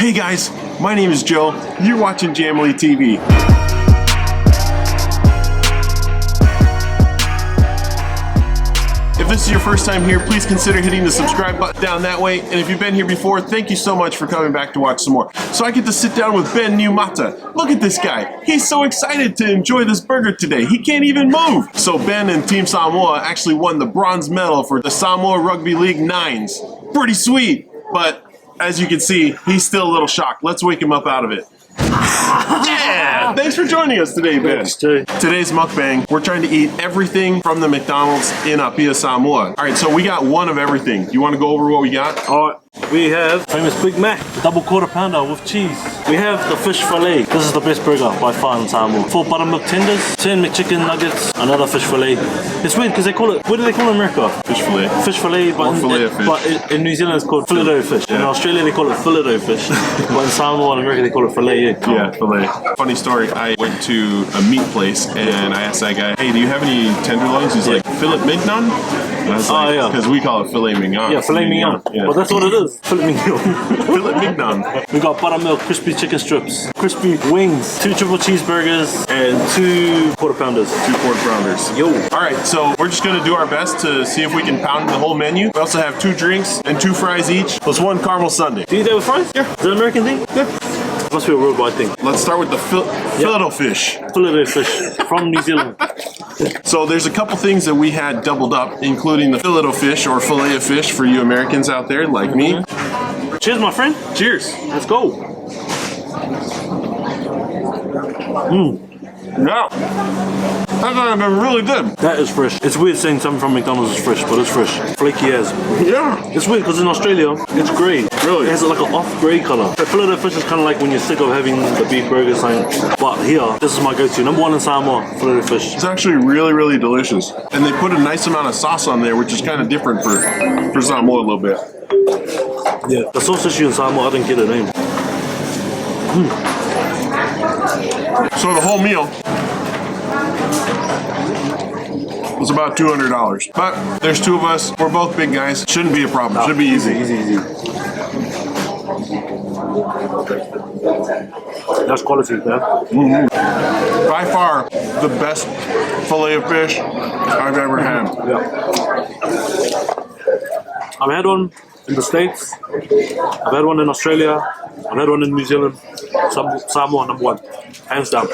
Hey guys, my name is Joe. You're watching Jamily TV. If this is your first time here, please consider hitting the subscribe button down that way. And if you've been here before, thank you so much for coming back to watch some more. So I get to sit down with Ben Niumata. Look at this guy. He's so excited to enjoy this burger today. He can't even move. So Ben and Team Samoa actually won the bronze medal for the Samoa Rugby League 9s. Pretty sweet, but as you can see, he's still a little shocked. Let's wake him up out of it. Yeah! Thanks for joining us today, Ben. Thanks, Jay. Today's mukbang, we're trying to eat everything from the McDonald's in Apia, Samoa. All right, so we got one of everything. You want to go over what we got? All right. We have famous Big Mac, double quarter pounder with cheese. We have the fish fillet. This is the best burger by far in Samoa. 4 buttermilk tenders, 10 McChicken nuggets, another fish fillet. It's weird because they call it, what do they call it in America? Fish fillet. Fish fillet, but in New Zealand it's called fillet fish. Yeah. In Australia they call it fillet fish. But in Samoa and America they call it fillet. Yeah, fillet. Funny story, I went to a meat place and I asked that guy, hey, do you have any tenderloins? He's like, filet mignon? And I was like, yeah. Because we call it filet mignon. Yeah, filet mignon. Yeah. Well, that's what it is. Filet mignon. Filet mignon. We got buttermilk, crispy chicken strips, crispy wings, 2 triple cheeseburgers, and 2 quarter pounders. 2 quarter pounders. Yo. Alright, so we're just going to do our best to see if we can pound the whole menu. We also have 2 drinks and 2 fries each, plus 1 caramel sundae. Do you eat that with fries? Yeah. Is that an American thing? Yeah. Must be a worldwide thing. Let's start with the fillet fish. Fillet fish from New Zealand. So there's a couple things that we had doubled up, including the fillet fish or fillet of fish for you Americans out there like me. Cheers, my friend. Cheers. Let's go. Yeah. That's been really good. That is fresh. It's weird saying something from McDonald's is fresh, but it's fresh. Flaky as. Yeah. It's weird because in Australia, it's grey. Really? It has like an off grey colour. The fillet of fish is kind of like when you're sick of having the beef burger sign. But here, this is my go-to. Number 1 in Samoa, fillet of fish. It's actually really, really delicious. And they put a nice amount of sauce on there, which is kind of different for Samoa a little bit. Yeah. The sauce issue in Samoa, I didn't get the name. So the whole meal was about $200. But there's 2 of us. We're both big guys. Shouldn't be a problem. Should be easy. Easy. That's quality, man. By far, the best fillet of fish I've ever had. Yeah. I've had one in the States. I've had one in Australia. I've had one in New Zealand. Samoa, number 1. Hands down.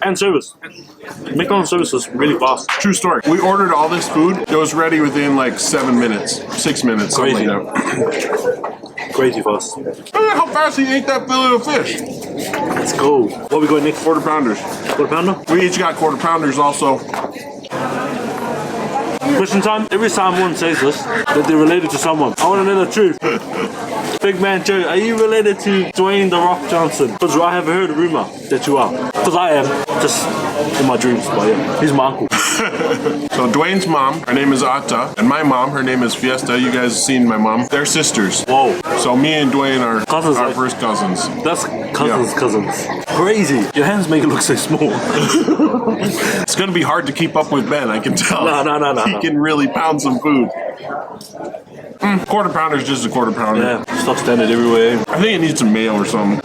And service. McDonald's service is really fast. True story. We ordered all this food. It was ready within like 7 minutes, 6 minutes, Crazy. something like that. Crazy fast. Look at how fast he ate that fillet of fish. Let's go. What are we going next? Quarter pounders. Quarter pounder? We each got quarter pounders also. Question time. Every time one says this, that they're related to someone. I want to know the truth. Big man Joe, are you related to Dwayne The Rock Johnson? Because I have heard a rumor that you are. Because I am, just in my dreams, but yeah, he's my uncle. So Dwayne's mom, her name is Ata, and my mom, her name is Fiesta. You guys have seen my mom. They're sisters. Whoa. So me and Dwayne are Cousins, our like- first cousins. That's cousins. Crazy. Your hands make it look so small. It's gonna be hard to keep up with Ben, I can tell. No. He can really pound some food. Quarter pounder is just a quarter pounder. Yeah, stock standard everywhere. I think it needs some mayo or something.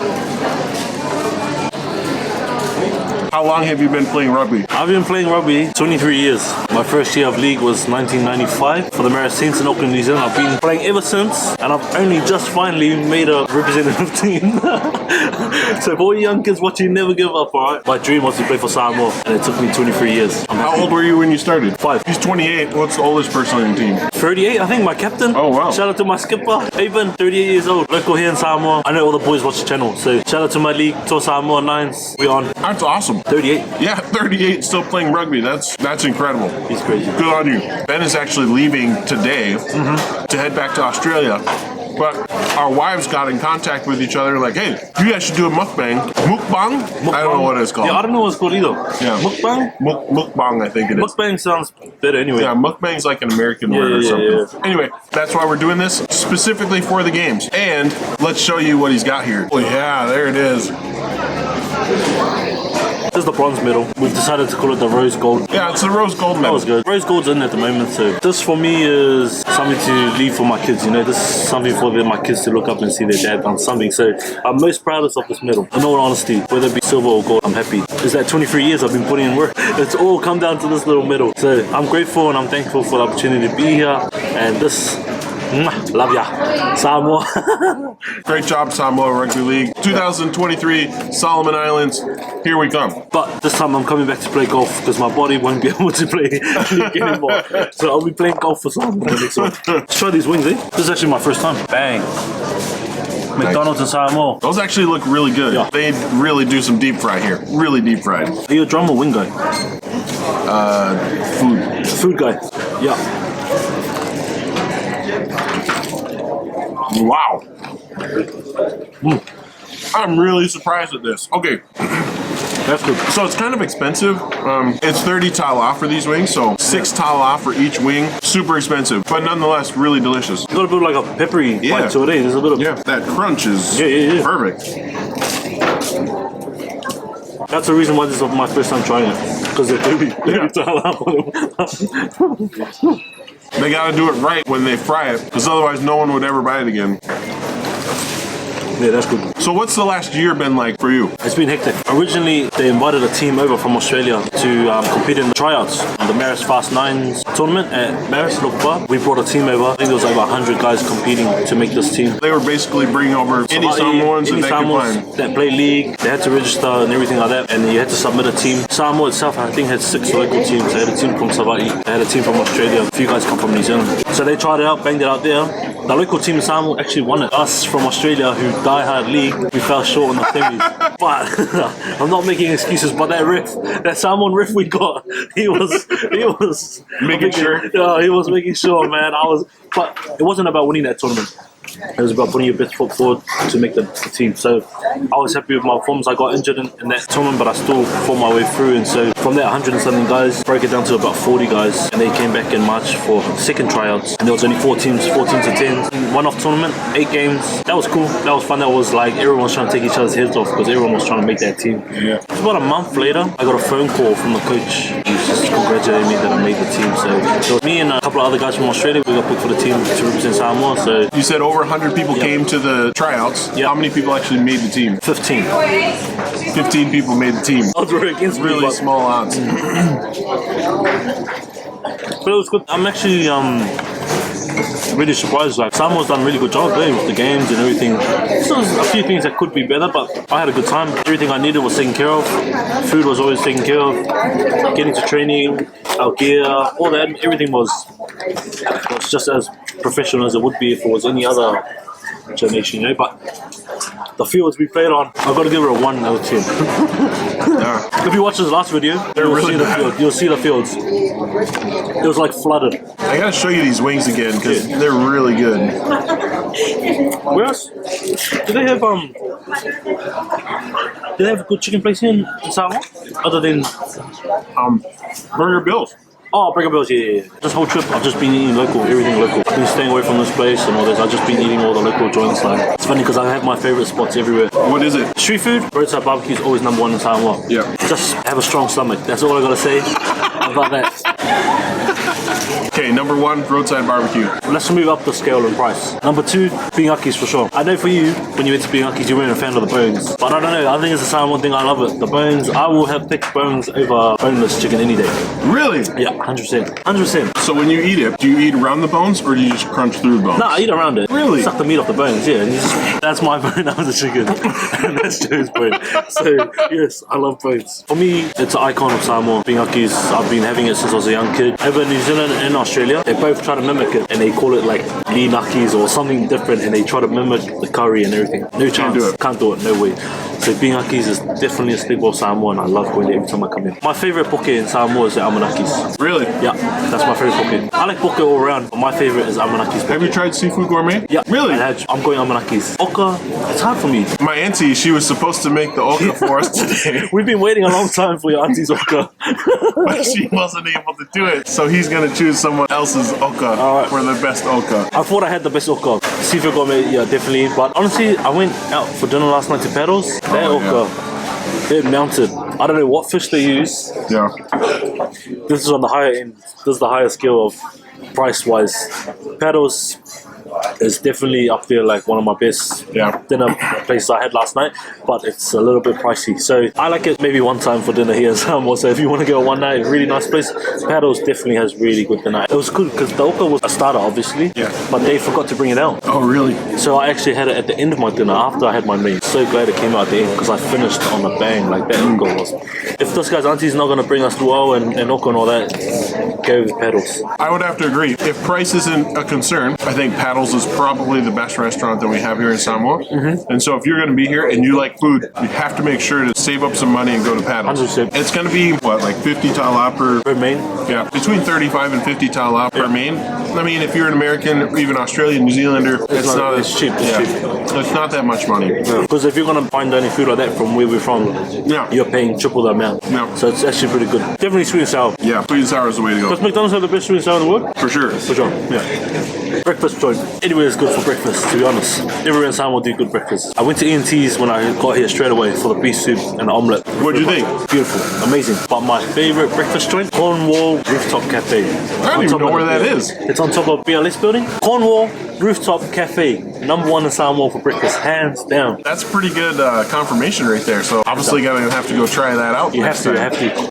How long have you been playing rugby? I've been playing rugby 23 years. My first year of league was 1995 for the Medalist Saints in Auckland, New Zealand. I've been playing ever since, and I've only just finally made a representative team. So for all you young kids watching, never give up, alright? My dream was to play for Samoa, and it took me 23 years. How old were you when you started? 5. He's 28. What's the oldest person on your team? 38, I think, my captain. Oh, wow. Shout out to my skipper, Avon, 38 years old. Local here in Samoa. I know all the boys watch the channel, so shout out to my league, to Samoa 9s. We on. That's awesome. 38. Yeah, 38, still playing rugby. That's incredible. He's crazy. Good on you. Ben is actually leaving today to head back to Australia. But our wives got in contact with each other like, hey, you guys should do a mukbang. Mukbang? I don't know what it's called. Yeah, I don't know what it's called either. Yeah. Mukbang? Mukbang, I think it is. Mukbang sounds better anyway. Yeah, mukbang's like an American word or something. Anyway, that's why we're doing this, specifically for the games. And let's show you what he's got here. Oh yeah, there it is. This is the bronze medal. We've decided to call it the rose gold. Yeah, it's the rose gold That medal. was good. Rose gold's in at the moment, so this for me is something to leave for my kids, you know. This is something for my kids to look up and see their dad done something. So I'm most proudest of this medal. In all honesty, whether it be silver or gold, I'm happy. It's that 23 years I've been putting in work. It's all come down to this little medal. So I'm grateful and I'm thankful for the opportunity to be here. And this, love ya, Samoa. Great job, Samoa Rugby League. 2023 Solomon Islands. Here we come. But this time I'm coming back to play golf because my body won't be able to play league anymore. So I'll be playing golf for some the next one. Let's try these wings, eh? This is actually my first time. Bang. McDonald's in Samoa. Those actually look really good. Yeah. They really do some deep fry here. Really deep fried. Are you a drum or wing guy? Food. Food guy. Yeah. Wow. I'm really surprised at this. Okay. That's good. So it's kind of expensive. It's 30 tala for these wings, so 6 tala for each wing. Super expensive, but nonetheless really delicious. You gotta put like a peppery bite to it, eh? There's a bit of... Yeah, that crunch is perfect. That's the reason why this is my first time trying it. Because they're heavy. They gotta do it right when they fry it, because otherwise no one would ever buy it again. Yeah, that's good. So what's the last year been like for you? It's been hectic. Originally, they invited a team over from Australia to compete in the tryouts, the Maris Fast Nines tournament at Maris Lokpa. We brought a team over. I think there was over 100 guys competing to make this team. They were basically bringing over any Samoans that they could find. That play league, they had to register and everything like that, and you had to submit a team. Samoa itself, I think, had 6 local teams. They had a team from Savai'i, they had a team from Australia, a few guys come from New Zealand. So they tried it out, banged it out there. The local team in Samoa actually won it. Us from Australia, who die hard league, we fell short on the semis. But I'm not making excuses, but that Samoan ref we got, he was Making sure? Yeah, he was making sure, man. But it wasn't about winning that tournament. It was about putting your best foot forward to make the team. So I was happy with my performance. I got injured in that tournament, but I still fought my way through. And so from there, 100 and something guys, broke it down to about 40 guys. And they came back in March for second tryouts. And there was only 4 teams to 10. One-off tournament, 8 games. That was cool. That was fun. That was like everyone was trying to take each other's heads off because everyone was trying to make that team. Yeah. It was about a month later, I got a phone call from the coach. He was just congratulating me that I made the team. So it was me and a couple of other guys from Australia. We got picked for the team to represent Samoa. So you said over 100 people came to the tryouts. How many people actually made the team? 15. 15 people made the team. Odds were against me, Really but small odds. but it was good. I'm actually really surprised. Like Samoa's done a really good job with the games and everything. So there's a few things that could be better, but I had a good time. Everything I needed was taken care of. Food was always taken care of. Getting to training, our gear, all that, everything was just as professional as it would be if it was any other nation, you know. But the fields we played on, I've got to give it a 1 out of 10. If you watch this last video, you'll see the fields. It was like flooded. I gotta show you these wings again because they're really good. Where else? Do they have a good chicken place in Samoa? Other than Burger Bills. Oh, Burger Bills, yeah. This whole trip, I've just been eating local, everything local. I've been staying away from this place and all this. I've just been eating all the local joints. Like, it's funny because I have my favorite spots everywhere. What is it? Street food, roadside barbecue is always number 1 in Samoa. Yeah. Just have a strong stomach. That's all I gotta say about that. Okay, number 1, roadside barbecue. Let's move up the scale in price. Number 2, Biangakis for sure. I know for you, when you went to Biangakis, you weren't a fan of the bones. But I don't know, I think it's the Samoan thing, I love it. The bones, I will have picked bones over boneless chicken any day. Really? Yeah, 100%. 100%. So when you eat it, do you eat around the bones or do you just crunch through the bones? No, I eat around it. Really? Suck the meat off the bones, yeah. And that's my bone out of the chicken. And that's Joe's bone. So, yes, I love bones. For me, it's an icon of Samoa. Biangakis, I've been having it since I was a young kid. Over in New Zealand and Australia, they both try to mimic it. And they call it like linakis or something different. And they try to mimic the curry and everything. No chance. Can't do it, no way. So Biangakis is definitely a staple of Samoa and I love going there every time I come in. My favourite poke in Samoa is the Amanakis. Really? Yeah, that's my favourite poke. I like poke all around, but my favourite is Amanakis poke. Have you tried seafood gourmet? Yeah. Really? I'm going Amanakis. Oka, it's hard for me. My auntie, she was supposed to make the oka for us today. We've been waiting a long time for your auntie's oka. But she wasn't able to do it. So he's going to choose someone else's oka for the best oka. I thought I had the best oka. Seafood gourmet, yeah, definitely. But honestly, I went out for dinner last night to Paddles. That oka, it mounted. I don't know what fish they use. Yeah. This is on the higher end. This is the higher scale of price-wise. Paddles is definitely up there, like one of my best dinner places I had last night, but it's a little bit pricey. So I like it maybe one time for dinner here in Samoa. So if you want to go one night, really nice place. Paddles definitely has really good dinner. It was good because the oka was a starter, obviously, but they forgot to bring it out. Oh, really? So I actually had it at the end of my dinner after I had my main. So glad it came out at the end because I finished on a bang. Like that oka was. If this guy's auntie's not going to bring us luau and oka and all that, go with paddles. I would have to agree. If price isn't a concern, I think Paddles is probably the best restaurant that we have here in Samoa. And so if you're going to be here and you like food, you have to make sure to save up some money and go to Paddles. 100%. It's going to be, what, like 50 tala per main? Yeah, between 35 and 50 tala per main. I mean, if you're an American or even Australian, New Zealander, it's cheap. It's cheap. It's not that much money. Because if you're going to find any food like that from where we're from, you're paying triple the amount. So it's actually pretty good. Definitely sweet and sour. Yeah, sweet and sour is the way to go. Does McDonald's have the best sweet and sour in the world? For sure. For sure. Yeah. Breakfast joint. Anywhere is good for breakfast, to be honest. Everywhere in Samoa do good breakfast. I went to E&T's when I got here straight away for the beef soup and the omelette. What'd you think? Beautiful. Amazing. But my favorite breakfast joint, Cornwall Rooftop Cafe. I don't even know where that is. It's on top of Medalist building. Cornwall Rooftop Cafe. #1 in Samoa for breakfast, hands down. That's pretty good confirmation right there. So obviously gonna have to go try that out. You have to.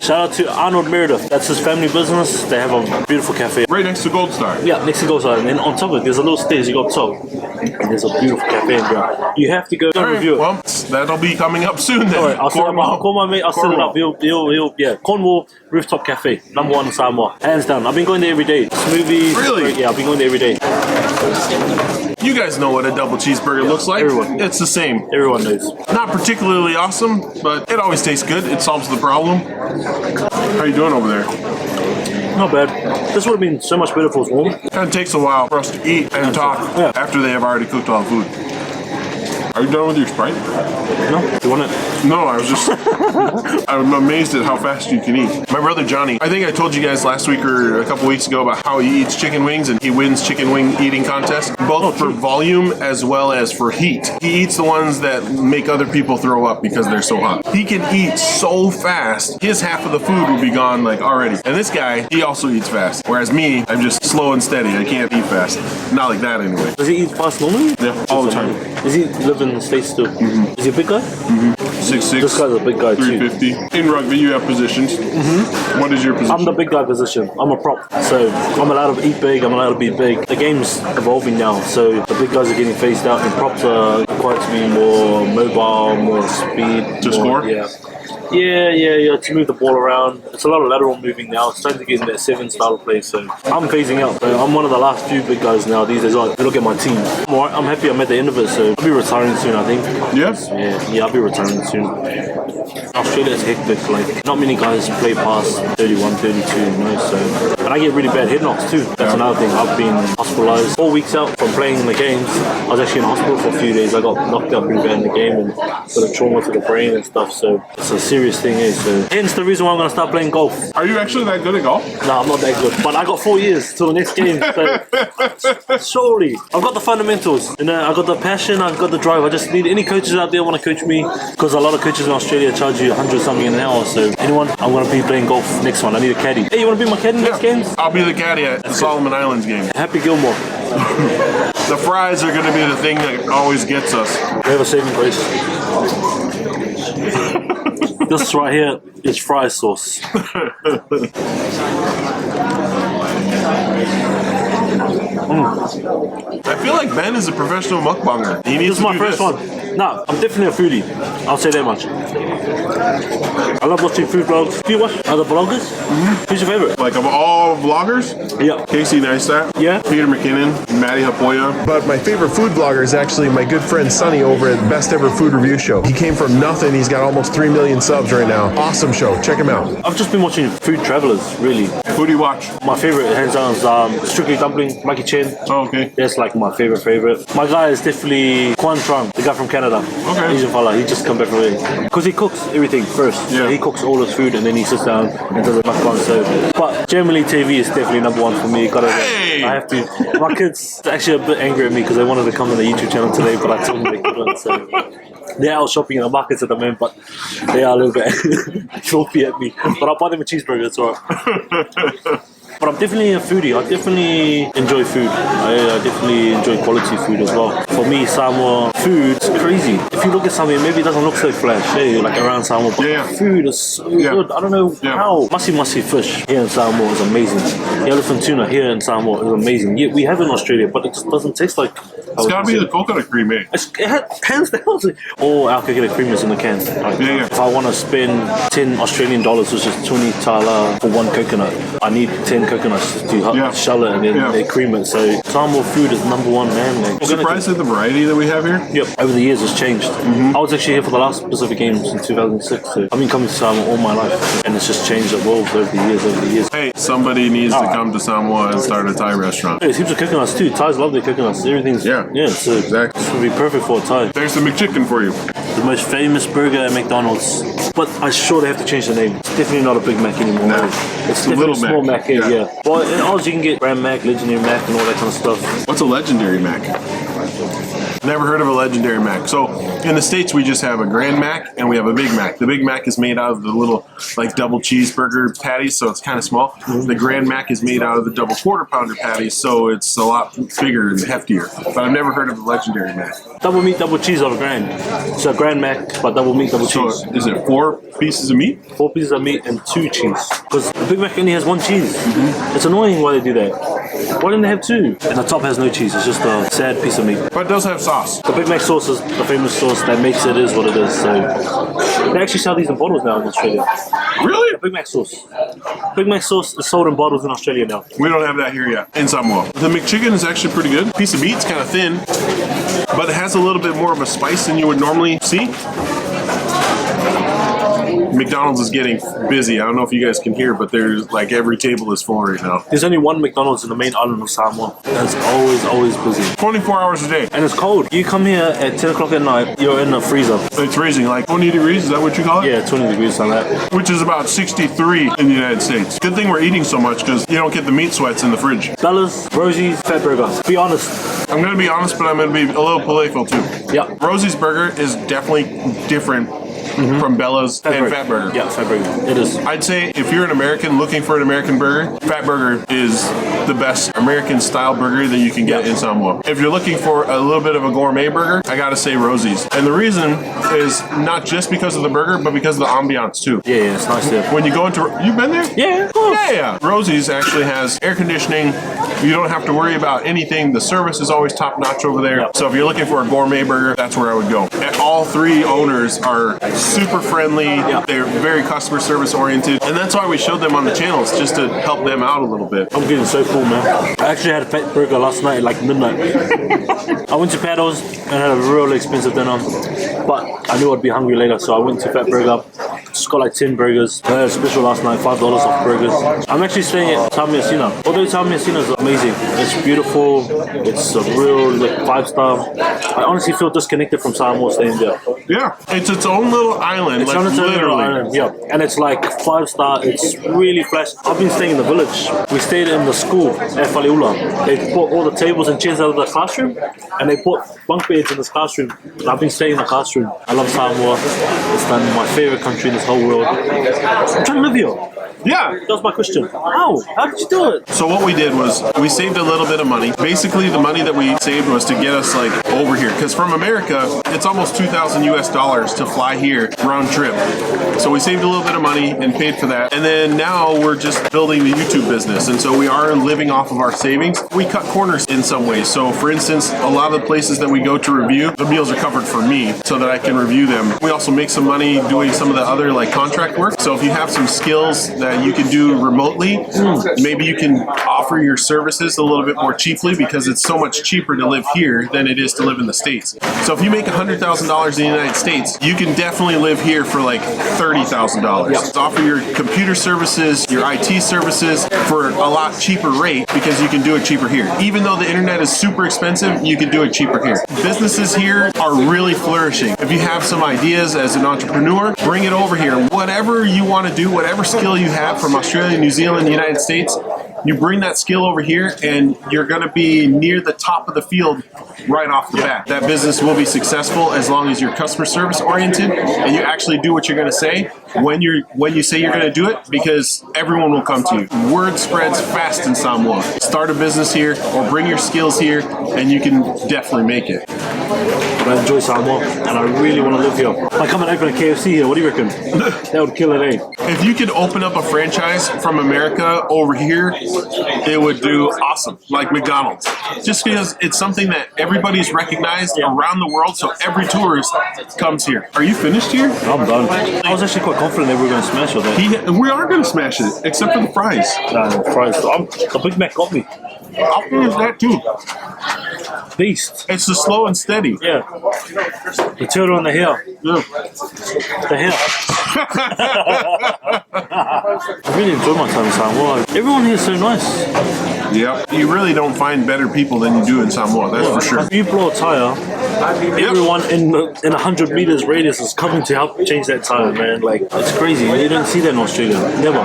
Shout out to Arnold Meredith. That's his family business. They have a beautiful cafe. Right next to Gold Star. Yeah, next to Gold Star. And then on top of it, there's a little stairs you go up top. And there's a beautiful cafe in there. You have to go and review it. Well, that'll be coming up soon then. All right, I'll call my mate. I'll set it up. He'll Cornwall Rooftop Cafe, #1 in Samoa, hands down. I've been going there every day. Smoothies. Really? Yeah, I've been going there every day. You guys know what a double cheeseburger looks like. Everyone. It's the same. Everyone knows. Not particularly awesome, but it always tastes good. It solves the problem. How you doing over there? Not bad. This would have been so much better if it was warm. Kind of takes a while for us to eat and talk after they have already cooked all the food. Are you done with your Sprite? No? You want it? No, I was just... I'm amazed at how fast you can eat. My brother Johnny, I think I told you guys last week or a couple weeks ago about how he eats chicken wings and he wins chicken wing eating contests, both for volume as well as for heat. He eats the ones that make other people throw up because they're so hot. He can eat so fast, his half of the food will be gone like already. And this guy, he also eats fast. Whereas me, I'm just slow and steady. I can't eat fast. Not like that anyway. Does he eat fast normally? Yeah, all the time. Does he live in the States still? Is he a big guy? 6'6". This guy's a big guy too. 350. In rugby, you have positions. What is your position? I'm the big guy position. I'm a prop. So I'm allowed to eat big, I'm allowed to be big. The game's evolving now, so the big guys are getting phased out and props are required to be more mobile, more speed. To score? Yeah, to move the ball around. It's a lot of lateral moving now. It's starting to get in that 7 style of play, so I'm phasing out. So I'm one of the last few big guys now these days. Like, look at my team. I'm alright, I'm happy I'm at the end of it, so I'll be retiring soon, I think. Yes? Yeah, I'll be retiring soon. Australia's hectic, like, not many guys play past 31, 32, you know, so. And I get really bad head knocks too. That's another thing. I've been hospitalized 4 weeks out from playing in the games. I was actually in hospital for a few days. I got knocked out pretty bad in the game and got a trauma to the brain and stuff, so it's a serious thing. So hence the reason why I'm going to start playing golf. Are you actually that good at golf? No, I'm not that good, but I got 4 years till the next game, so surely I've got the fundamentals, you know, I've got the passion, I've got the drive. I just need any coaches out there want to coach me, because a lot of coaches in Australia charge you 100 something an hour, so anyone, I'm going to be playing golf next one. I need a caddy. Hey, you want to be my caddy next games? I'll be the caddy at the Solomon Islands game. Happy Gilmore. The fries are going to be the thing that always gets us. We have a saving grace. This right here is fry sauce. I feel like Ben is a professional mukbanger. He needs This is my first one. No, I'm definitely a foodie. I'll say that much. I love watching food vlogs. Do you watch other vloggers? Who's your favorite? Like of all vloggers? Yeah. Casey Neistat. Yeah. Peter McKinnon. Maddie Hapoya. But my favorite food vlogger is actually my good friend Sonny over at Best Ever Food Review Show. He came from nothing. He's got almost 3 million subs right now. Awesome show. Check him out. I've just been watching Food Travelers, really. Who do you watch? My favorite, hands down, is Strictly Dumpling, Mikey Chen. Oh, okay. That's like my favorite. My guy is definitely Quan Trung, the guy from Canada. Okay. Asian fella. He just come back from it. Because he cooks everything first. Yeah. He cooks all his food and then he sits down and does a mukbang. So, but generally TV is definitely #1 for me. I have to. My kids are actually a bit angry at me because they wanted to come on the YouTube channel today, but I told them they couldn't. So They're out shopping in the markets at the moment, but they are a little bit filthy at me. But I'll buy them a cheeseburger, it's alright. But I'm definitely a foodie. I definitely enjoy food. I definitely enjoy quality food as well. For me, Samoa food's crazy. If you look at Samoa, maybe it doesn't look so flash, like around Samoa, but food is so good. I don't know how. Masi fish here in Samoa is amazing. The elephant tuna here in Samoa is amazing. Yeah, we have it in Australia, but it just doesn't taste like. It's gotta be the coconut cream, eh? Hands down. All our coconut cream is in the can. If I want to spend 10 Australian dollars, which is 20 tala for one coconut, I need 10 coconuts to shell it and then they cream it. So Samoa food is number one, man. Surprised at the variety that we have here? Yep. Over the years, it's changed. I was actually here for the last Pacific Games in 2006. So I've been coming to Samoa all my life, and it's just changed, evolved over the years. Hey, somebody needs to come to Samoa and start a Thai restaurant. Hey, it seems to coconuts too. Thais love their coconuts. Everything's so exactly. This would be perfect for a Thai. There's the McChicken for you. The most famous burger at McDonald's. But I sure they have to change the name. It's definitely not a Big Mac anymore. No. It's definitely a small Mac here, Well, in Oz you can get Grand Mac, Legendary Mac, and all that kind of stuff. What's a Legendary Mac? Never heard of a Legendary Mac. So in the States we just have a Grand Mac and we have a Big Mac. The Big Mac is made out of the little like double cheeseburger patties, so it's kind of small. The Grand Mac is made out of the double quarter pounder patties, so it's a lot bigger and heftier. But I've never heard of a Legendary Mac. Double meat, double cheese on a Grand. So a Grand Mac, but double meat, double cheese. So is it 4 pieces of meat? 4 pieces of meat and 2 cheese. Because the Big Mac only has 1 cheese. It's annoying why they do that. Why didn't they have 2? And the top has no cheese. It's just a sad piece of meat. But it does have sauce. The Big Mac sauce is the famous sauce that makes it is what it is. So they actually sell these in bottles now in Australia. Really? The Big Mac sauce. Big Mac sauce is sold in bottles in Australia now. We don't have that here yet in Samoa. The McChicken is actually pretty good. Piece of meat's kind of thin, but it has a little bit more of a spice than you would normally see. McDonald's is getting busy. I don't know if you guys can hear, but there's like every table is full right now. There's only one McDonald's in the main island of Samoa. And it's always busy. 24 hours a day. And it's cold. You come here at 10 o'clock at night, you're in a freezer. It's freezing, like 20 degrees, is that what you call it? Yeah, 20 degrees on that. Which is about 63 in the United States. Good thing we're eating so much because you don't get the meat sweats in the fridge. Bellas, Rosie's, Fat Burger. Be honest. I'm going to be honest, but I'm going to be a little playful too. Yeah. Rosie's Burger is definitely different from Bella's and Fat Burger. Yeah, Fat Burger. It is. I'd say if you're an American looking for an American burger, Fat Burger is the best American style burger that you can get in Samoa. If you're looking for a little bit of a gourmet burger, I gotta say Rosie's. And the reason is not just because of the burger, but because of the ambiance too. Yeah, it's nice there. When you go into, you've been there? Yeah, of course. Yeah. Rosie's actually has air conditioning. You don't have to worry about anything. The service is always top notch over there. So if you're looking for a gourmet burger, that's where I would go. And all 3 owners are super friendly. They're very customer service oriented, and that's why we showed them on the channels, just to help them out a little bit. I'm getting so full, man. I actually had a Fat Burger last night at like midnight. I went to Paddles and had a really expensive dinner, but I knew I'd be hungry later, so I went to Fat Burger. Just got like 10 burgers. I had a special last night, $5 off burgers. I'm actually staying at Taumia Sina. Although Taumia Sina is amazing, it's beautiful, it's a real like 5-star. I honestly feel disconnected from Samoa staying there. Yeah, it's its own little island. It's like, on its own little literally. island, and it's like 5-star. It's really flash. I've been staying in the village. We stayed in the school at Faleula. They put all the tables and chairs out of the classroom, and they put bunk beds in this classroom. I've been staying in the classroom. I love Samoa. It's my favorite country in this whole world. I'm trying to live here. Yeah. That was my question. How did you do it? So what we did was we saved a little bit of money. Basically, the money that we saved was to get us like over here, because from America, it's almost 2,000 US dollars to fly here round trip. So we saved a little bit of money and paid for that. And then now we're just building the YouTube business. And so we are living off of our savings. We cut corners in some ways. So for instance, a lot of the places that we go to review, the meals are covered for me so that I can review them. We also make some money doing some of the other like contract work. So if you have some skills that you can do remotely, maybe you can offer your services a little bit more cheaply, because it's so much cheaper to live here than it is to live in the States. So if you make $100,000 in the United States, you can definitely live here for like $30,000. Offer your computer services, your IT services for a lot cheaper rate, because you can do it cheaper here. Even though the internet is super expensive, you can do it cheaper here. Businesses here are really flourishing. If you have some ideas as an entrepreneur, bring it over here. Whatever you want to do, whatever skill you have from Australia, New Zealand, the United States, You bring that skill over here, and you're going to be near the top of the field right off the bat. That business will be successful as long as you're customer service oriented and you actually do what you're going to say when you say you're going to do it, because everyone will come to you. Word spreads fast in Samoa. Start a business here or bring your skills here, and you can definitely make it. I enjoy Samoa, and I really want to live here. I come and open a KFC here. What do you reckon? That would kill it, eh? If you could open up a franchise from America over here, it would do awesome, like McDonald's. Just because it's something that everybody's recognized around the world, so every tourist comes here. Are you finished here? I'm done. I was actually quite confident that we were going to smash it. We are going to smash it, except for the fries. No, fries. The Big Mac got me. I'll finish that too. Beast. It's the slow and steady. Yeah. The turtle and the hair. Yeah. The hair. I really enjoy my time in Samoa. Everyone here is so nice. Yep. You really don't find better people than you do in Samoa, that's for sure. If you blow a tire, everyone in 100 meters radius is coming to help change that tire, man. Like, it's crazy. You don't see that in Australia. Never.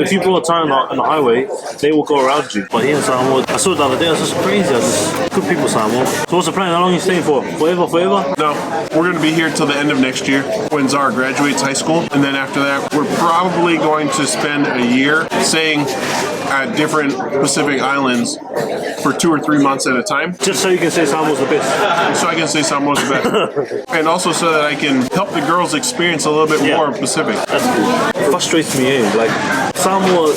If you blow a tire on the highway, they will go around you. But here in Samoa, I saw it the other day, it was just crazy. Good people, Samoa. So what's the plan? How long are you staying for? Forever? No, we're going to be here till the end of next year when Zara graduates high school. And then after that, we're probably going to spend a year staying at different Pacific islands for 2 or 3 months at a time. Just so you can say Samoa's the best. So I can say Samoa's the best. And also so that I can help the girls experience a little bit more Pacific. That's cool. It frustrates me, eh? Like, Samoa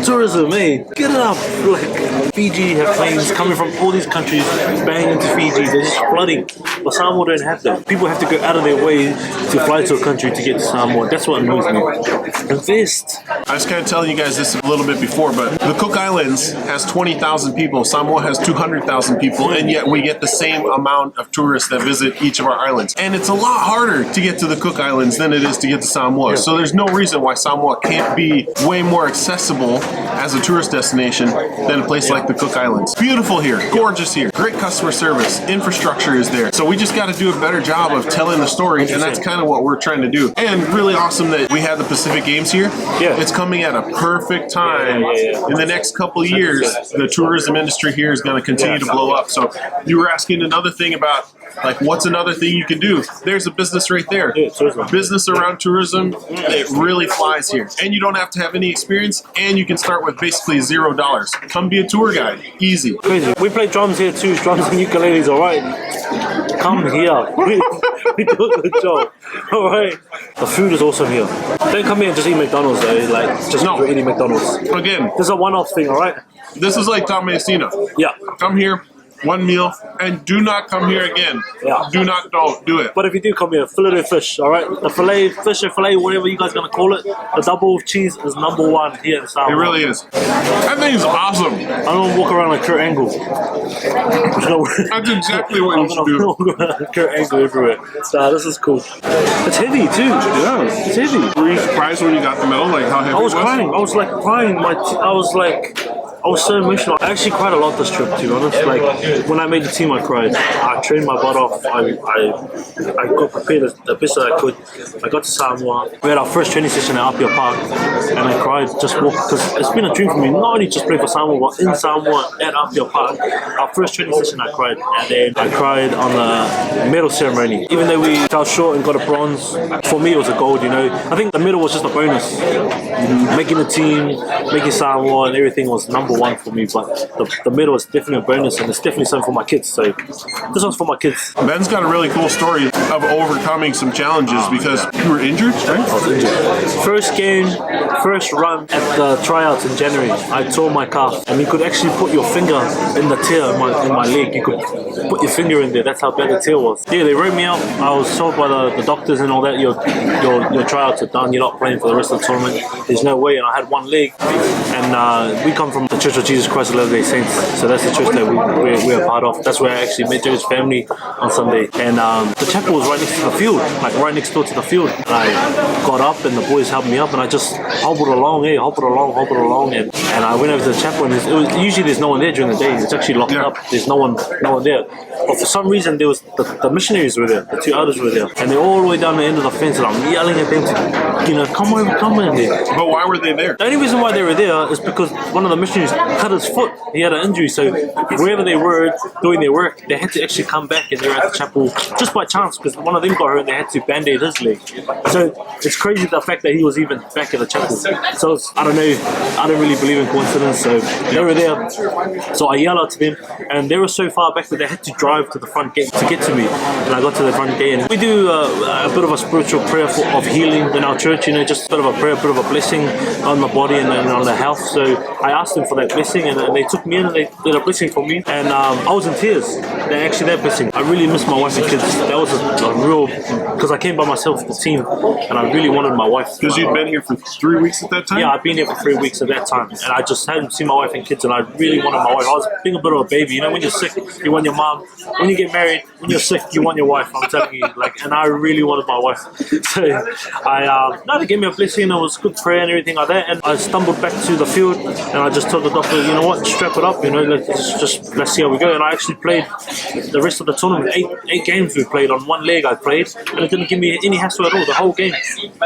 tourism, eh? Get it up. Like, Fiji have planes coming from all these countries banging into Fiji. They're just flooding. But Samoa don't have them. People have to go out of their way to fly to a country to get to Samoa. That's what annoys me. Invest. I was kind of telling you guys this a little bit before, but the Cook Islands has 20,000 people. Samoa has 200,000 people, and yet we get the same amount of tourists that visit each of our islands. And it's a lot harder to get to the Cook Islands than it is to get to Samoa. So there's no reason why Samoa can't be way more accessible as a tourist destination than a place like the Cook Islands. Beautiful here, gorgeous here, great customer service, infrastructure is there. So we just got to do a better job of telling the story, and that's kind of what we're trying to do. And really awesome that we had the Pacific Games here. Yeah. It's coming at a perfect time. In the next couple of years, the tourism industry here is going to continue to blow up. So you were asking another thing about, like, what's another thing you can do? There's a business right there. Business around tourism, it really flies here. And you don't have to have any experience, and you can start with basically $0. Come be a tour guide. Easy. Crazy. We play drums here too. Drums and ukuleles, alright? Come here. We do a good job. Alright? The food is awesome here. Don't come here and just eat McDonald's though. Like, just no. Eating McDonald's. Again, this is a one-off thing, alright? This is like Tamasina. Yeah. Come here, one meal, and do not come here again. Yeah. Don't do it. But if you do come here, fillet of fish, alright? The filet, fish or filet, whatever you guys gonna call it, the double with cheese is #1 here in Samoa. It really is. That thing is awesome. I don't walk around like Kurt Angle. That's exactly what you should do. Kurt Angle everywhere. So this is cool. It's heavy too. Yeah. It's heavy. Were you surprised when you got the medal? Like how heavy I was it was? crying. I was like crying. I was so emotional. I actually cried a lot this trip, to be honest. Like, when I made the team, I cried. I trained my butt off. I got prepared the best that I could. I got to Samoa. We had our first training session at Apia Park, and I cried just because it's been a dream for me, not only just play for Samoa, but in Samoa at Apia Park. Our first training session, I cried. And then I cried on the medal ceremony. Even though we fell short and got a bronze, for me it was a gold, you know. I think the medal was just a bonus. Making the team, making Samoa and everything was #1 for me, but the medal is definitely a bonus, and it's definitely something for my kids. So this one's for my kids. Ben's got a really cool story of overcoming some challenges because you were injured, right? I was injured. First game, first run at the tryouts in January, I tore my calf, and you could actually put your finger in the tear in my leg. You could put your finger in there. That's how bad the tear was. Yeah, they wrote me out. I was told by the doctors and all that, your tryouts are done. You're not playing for the rest of the tournament. There's no way. And I had one leg, and we come from the Church of Jesus Christ of Latter-day Saints. So that's the church that we're a part of. That's where I actually met Joe's family on Sunday. And the chapel was right next to the field, like right next door to the field. And I got up and the boys helped me up and I just hobbled along, and I went over to the chapel and usually there's no one there during the day. It's actually locked up. There's no one there. But for some reason there was the missionaries were there, the two elders were there, and they're all the way down the end of the fence, and I'm yelling at them to, come over there. But why were they there? The only reason why they were there is because one of the missionaries cut his foot. He had an injury, so wherever they were doing their work, they had to actually come back, and they were at the chapel just by chance because one of them got hurt and they had to band-aid his leg. So it's crazy the fact that he was even back at the chapel. So I don't know, I don't really believe in coincidence. So they were there, so I yelled out to them, and they were so far back that they had to drive to the front gate to get to me. And I got to the front gate, and we do a bit of a spiritual prayer of healing in our church. Just a bit of a prayer, a bit of a blessing on the body and on the health. So I asked them for that blessing, and they took me in and they did a blessing for me, and I was in tears. That blessing. I really miss my wife and kids. That was a real, because I came by myself to the team, and I really wanted my wife. Because you'd been here for 3 weeks at that time? Yeah, I'd been here for 3 weeks at that time, and I just hadn't seen my wife and kids, and I really wanted my wife. I was being a bit of a baby. When you're sick, you want your mom. When you get married, when you're sick, you want your wife. I'm telling you, and I really wanted my wife. So they gave me a blessing, and it was good prayer and everything like that. And I stumbled back to the field, and I just told the doctor, you know what, strap it up. Let's see how we go. And I actually played the rest of the tournament. Eight games we played on one leg. I played, and it didn't give me any hassle at all the whole game.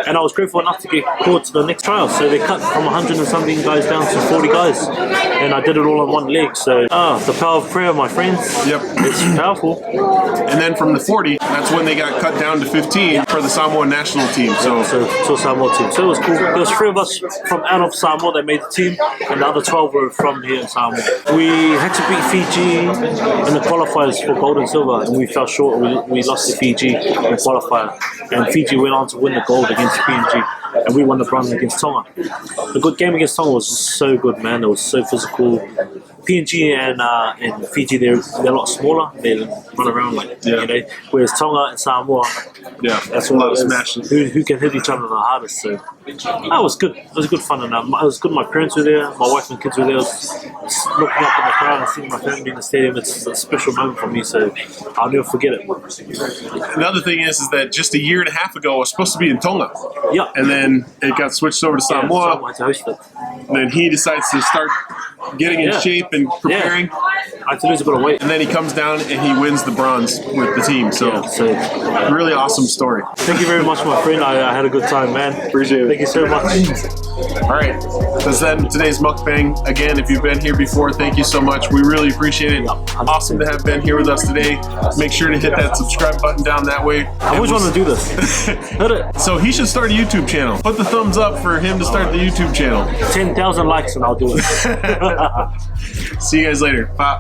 And I was grateful enough to get called to the next trial. So they cut from 100 and something guys down to 40 guys, and I did it all on one leg. So the power of prayer, my friends. Yep, it's powerful. And then from the 40, that's when they got cut down to 15 for the Samoa national team. So Samoa team. So it was cool. There was 3 of us from out of Samoa that made the team, and the other 12 were from here in Samoa. We had to beat Fiji in the qualifiers for gold and silver, and we fell short. We lost to Fiji in the qualifier, and Fiji went on to win the gold against PNG, and we won the bronze against Tonga. The good game against Tonga was so good, man. It was so physical. PNG and Fiji, they're a lot smaller. They run around whereas Tonga and Samoa, that's a lot of smashing. Who can hit each other the hardest? So that was good. It was good fun, and it was good. My parents were there, my wife and kids were there. I was looking up in the crowd and seeing my family in the stadium. It's a special moment for me, so I'll never forget it. Another thing is that just a year and a half ago, it was supposed to be in Tonga. Yeah. And then it got switched over to Samoa. Samoa had to host it. And then he decides to start getting in shape and preparing. I had to lose a bit of weight. And then he comes down and he wins the bronze with the team. So really awesome story. Thank you very much, my friend. I had a good time, man. Appreciate it. Thank you so much. All right. That's then today's mukbang. Again, if you've been here before, thank you so much. We really appreciate it. Awesome to have Ben here with us today. Make sure to hit that subscribe button down that way. I always want to do this. Hit it. So he should start a YouTube channel. Put the thumbs up for him to start the YouTube channel. 10,000 likes and I'll do it. See you guys later. Bye.